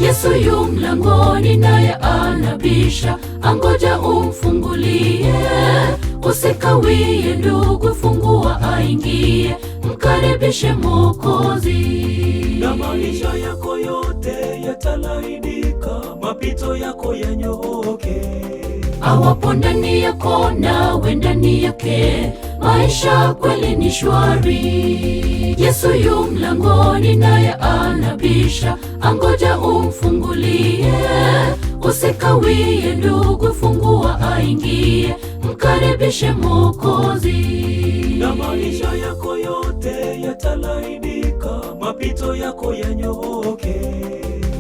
Yesu yu mlangoni naye anabisha, angoja umfungulie. Usikawie ndugu, fungua aingie, mkaribishe Mwokozi. Na maisha yako yote yatalainika, mapito yako yanyooke. Awapo ndani yako nawe ndani yake, maisha kweli ni shwari. Yesu yu mlangoni naye anabisha, angoja umfungulie. Usikawie ndugu, fungua aingie, mkaribishe Mwokozi. Na maisha yako yote yatalainika, mapito yako yanyooke.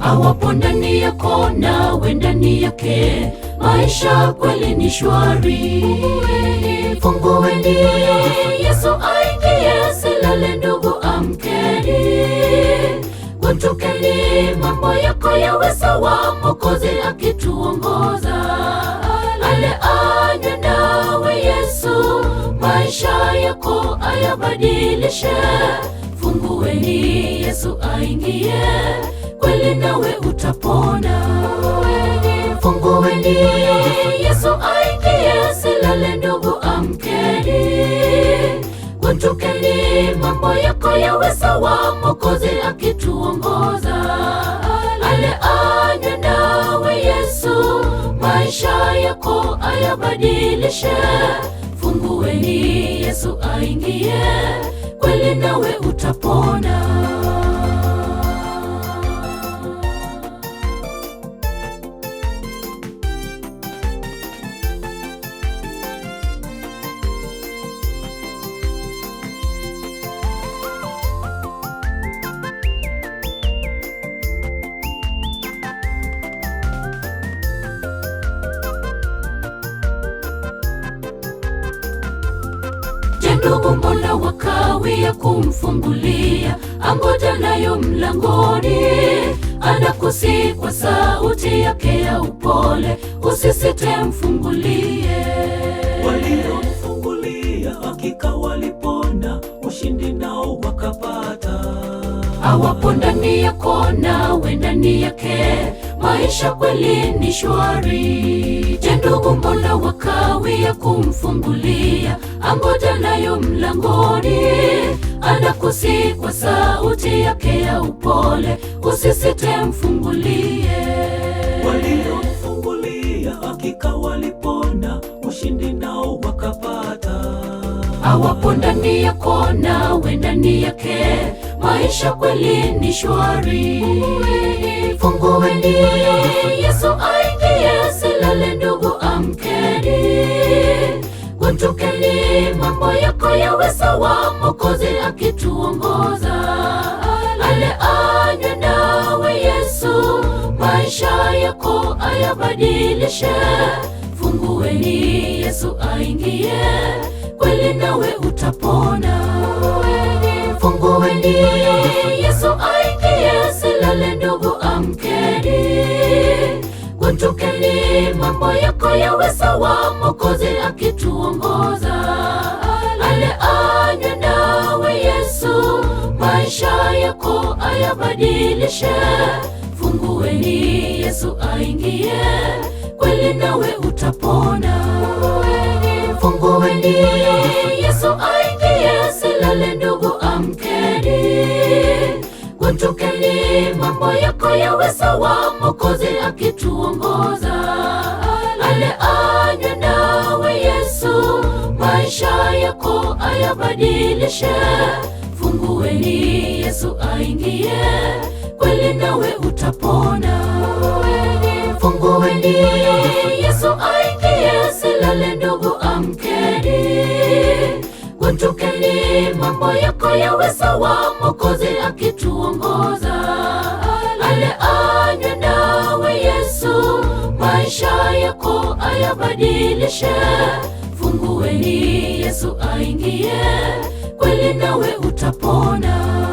Awapo ndani yako nawe ndani yake, maisha kweli ni shwari. Fungueni, Yesu aingie, silale ndugu, amkeni. Guntukeni, mambo yako yawe sawa, Mwokozi akituongoza. Ale anywe nawe Yesu, maisha yako ayabadilishe. Fungueni, Yesu aingie, kweli nawe utapona. Fungueni, Yesu aingie, silale ndugu, amkeni. Guntukeni, mambo yako yawe sawa, Mwokozi akituongoza. Ale anywe nawe Yesu, maisha yako ayabadilishe. Fungueni, Yesu aingie, kweli nawe utapona. Ndugu, mbona wakawia kumfungulia? Angoja nayo mlangoni, anakusihi kwa sauti yake ya upole, usisite mfungulie. Waliomfungulia hakika walipona, ushindi nao wakapata. Awapo ndani yako nawe ndani yake, maisha kweli ni shwari. Je, ndugu, mbona wakawia kumfungulia? Angoja nayo mlangoni, anakusihi kwa sauti yake ya upole, usisite mfungulie. Waliomfungulia hakika walipona, ushindi nao wakapata. Awapo ndani yako nawe ndani yake, maisha kweli ni shwari. Fungueni, Yesu aingie, silale ndugu, amkeni. Guntukeni, mambo yako yawe sawa, Mwokozi akituongoza. Ale anywe nawe Yesu, maisha yako ayabadilishe. Fungueni, Yesu aingie, kweli nawe utapona. Fungueni, Yesu aingie, silale ndugu, amkeni. Guntukeni, mambo yako yawe sawa, Mwokozi akituongoza. Ale anywe nawe Yesu, maisha yako ayabadilishe. Fungueni, Yesu aingie, kweli nawe utapona. Fungueni, Yesu aingie, silale ndugu, amkeni. Guntukeni, mambo yako yawe sawa, Mwokozi akituongoza. Ale anywe nawe Yesu, maisha yako ayabadilishe. Fungueni, Yesu aingie, kweli nawe utapona. Fungueni, Yesu aingie, silale ndugu, amkeni. Guntukeni, mambo yako yawe sawa, Mwokozi akituongoza. Ale anywe nawe Yesu, maisha yako ayabadilishe. Fungueni, Yesu aingie, kweli nawe utapona.